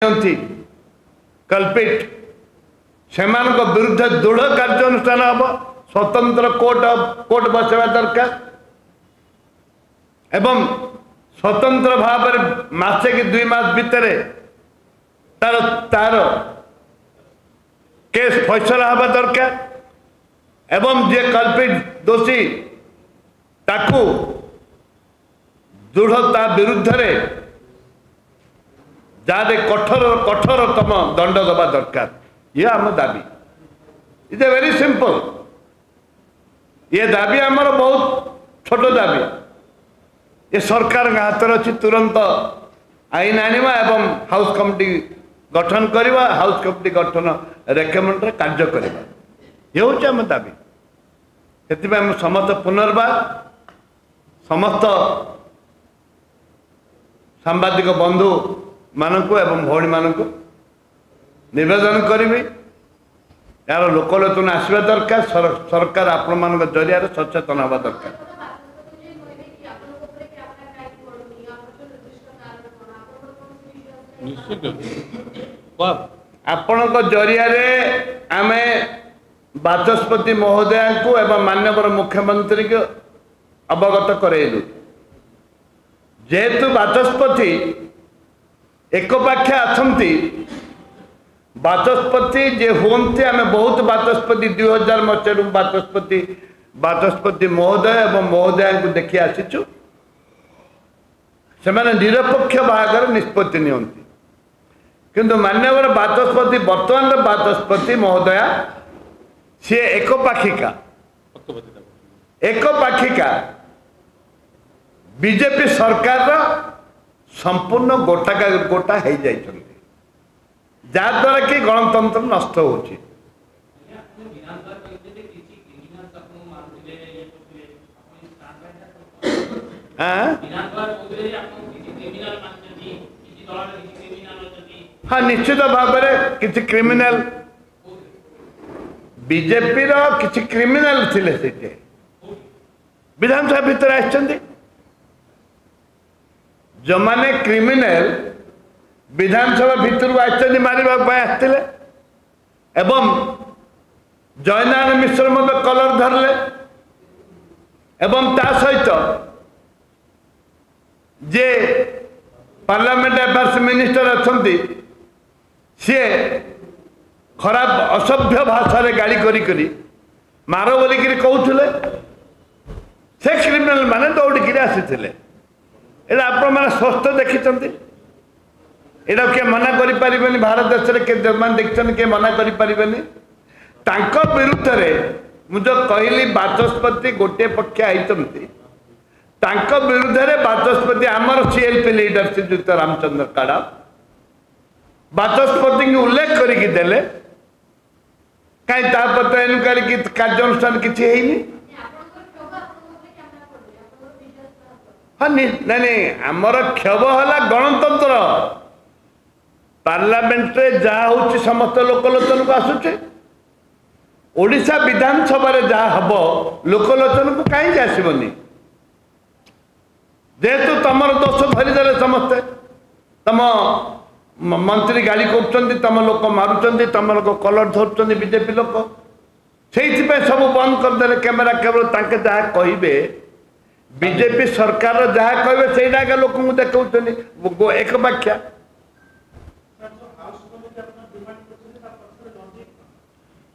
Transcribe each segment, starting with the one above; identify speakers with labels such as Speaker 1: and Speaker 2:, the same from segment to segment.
Speaker 1: Culprit से विरुद्ध दृढ़ कार्यानुष्ठान हम स्वतंत्र कोर्ट बसवा दरकार एवं स्वतंत्र भाव मासे कि 2 मास भितर तार तार केस फैसला हवा दरकार एवं जे कल्पिट दोषी ताकू दृढ़ता विरुद्ध रे जादे कठोर कठोरतम दंड दबा दरकार ये आम दाबी इज ए वेरी सिंपल ये दाबी आमर बहुत छोट दाबी ये सरकार हाथ अच्छी तुरंत आईन आनिबा एवं हाउस कमिटी गठन करवा हाउस कमिटी गठन रेकमेंड रे कार्य करवा ये हूँ आम दाबी से समस्त पुनर्बार समस्त सांबादिक बंधु मानक एवं भौणी मानक निवेदन करी यार लोकलोचन आसवा दरकार सरकार आपण मान जरिया सचेतन हवा दरकार आपण जरिया आम बाचस्पति महोदय को एवं माननीय मुख्यमंत्री को अवगत करैलु जेहेतु बाचस्पति एक पाखे आछंती बाचस्पति जे हुंते आम बहुत बाचस्पति 2000 मसीह बाचस्पति महोदय एवं महोदय को देखी आसीचु से निरपेक्ष भाग निष्पत्ति नियंती किंतु मान्यवर बाचस्पति वर्तमान बाचस्पति महोदया सी एक पाखिका बीजेपी सरकार संपूर्ण गोटा का गोटा हो जाइछन्ति जहाद्वारा कि गणतंत्र नष्ट होछि हाँ निश्चित भाव में किसी क्रिमिनल बीजेपी रो किसी क्रिमिनल थिले सेटे विधानसभा भीतर आछन्ति जो माने क्रिमिनल विधानसभा भीतर आछन्ति मारिबा आसते एवं जयनारायण मिश्र मत कलर धरले एवं ता सहित जे पार्लियामेंट अफेयर्स मिनिस्टर अच्छी सी खराब असभ्य भाषा रे गाड़ी करी मार बोलिक कहते से क्रिमिनल माने दौड़िक आसी आपण मैंने स्वस्थ देखी एटा किए मना करें भारत देश में किए देखते किए मना करें विरुद्ध मुझे कहली बाचस्पति गोटे पक्ष आई विरुद्ध में बाचस्पति आमर सीएलपी लीडर श्रीजुक्त रामचंद्र काड़ा बाचस्पति उल्लेख करके कहीं तापत्र इनक्वारी कार्यानुष्ठान किसी हाँ नहीं आमर क्षोभ है गणतंत्र पार्लियामेंट रे जहाँ हूँ समस्त लोकलोचन को आसुचे ओडिशा विधानसभा जहाँ हम लोकलोचन को कहीं आसबनी जेहेतु तुमर दोष धरीदे समस्ते तम मंत्री गाड़ी कर लोक मारुंच तुम लोग कलर धरुंच बीजेपी लोक से सब बंद करदे कैमेरा केवल जहाँ कहे बीजेपी सरकार जहाँ कहे से लोक देखा एक व्याख्या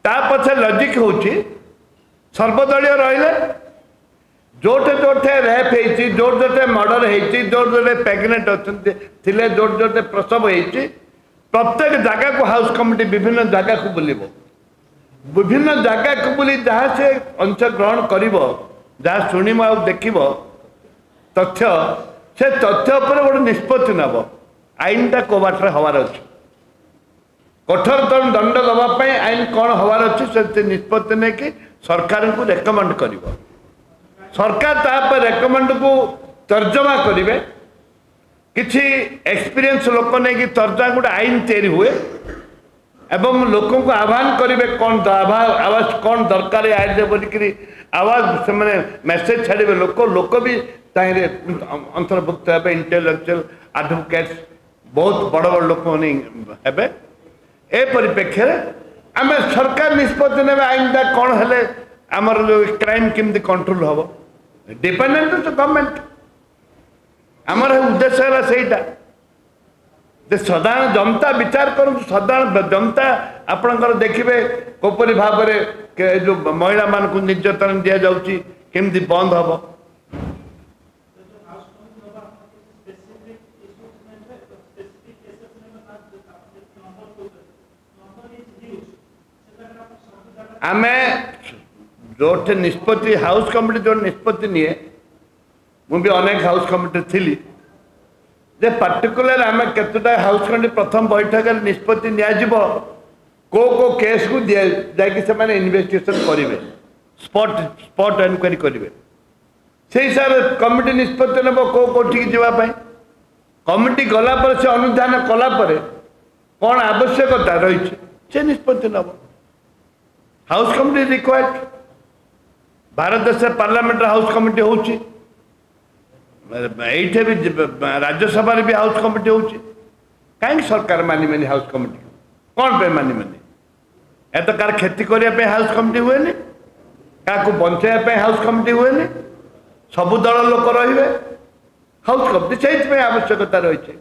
Speaker 1: पछे लॉजिक हूँ सर्वदलीय रहिले जोटे जोटे रेप होती जोटे जोटे मर्डर होती जोटे जोटे प्रेगनेंट अच्छे जोटे जोटे प्रसव होती प्रत्येक जगह को हाउस कमिटी विभिन्न जगह को बुलब विभिन्न जगह को बुली जहाँ से अंशग्रहण कर जहाँ शुणव आ देख तथ्य से तथ्य पर गोटे निष्पत्ति नब आईनटा को बाटर हबार अच्छे कठोरतम दंड दवाई आईन कौन हबार अच्छे से निष्पत्ति नहीं कि सरकार को रेकमेंड कर सरकार तापर रेकमेंड को तर्जमा करेंगे किसी एक्सपीरियंस लोक नहीं कि तर्जमा गोटे आईन तैयारी हुए एवं लोकों को आह्वान करेंगे कौन आवाज कौन दरकार आईन बोलिक आवाज से मैंने मेसेज छाड़े लोक भी अंतर्भुक्त इंटेलेक्चुअल एडवोकेट्स बहुत बड़ बड़ लोक हे ए परिप्रेक्षी आम सरकार निष्पत्ति ने आईनटा कौन है आमर जो क्राइम केमती कंट्रोल हम डिपेंडेंट टू गवर्नमेंट आमर उद्देश्य है सहीटा साधारण जनता विचार कर साधारण जनता आपणकर देखिए कोपरी भाव में जो महिला मान को निर्यातन दि जाऊँगी केमती बंद हम आम जो निष्पत्ति हाउस कमिटी जो निष्पत्ति निए मुझे अनेक हाउस कमिटी थी जे पार्टिकुलर आम केतटा हाउस कमिटी प्रथम बैठक निष्पत्ति नियाजिब को केस को जाकि इन्वेस्टिगेशन करेंगे स्पॉट एनक्वारी करेंगे से हिसाब से कमिटी निष्पत्ति नब कोठी जावाई कमिटी गला पर से अनुधान कलापर कौन आवश्यकता रही से निष्पत्ति नब हाउस कमिटी रिक्वायर्ड भारत देश पार्लियामेंट हाउस कमिटी होची भी राज्यसभा भी हाउस कमिटी होची कहीं सरकार मानिबेनी हाउस कमिटी कौन पे मानिबेनी तो कार खेती करने हाउस कमिटी हुए क्या बचाई हाउस कमिटी हुए सबु दल लोक रे हाउस कमिटी से आवश्यकता रही है।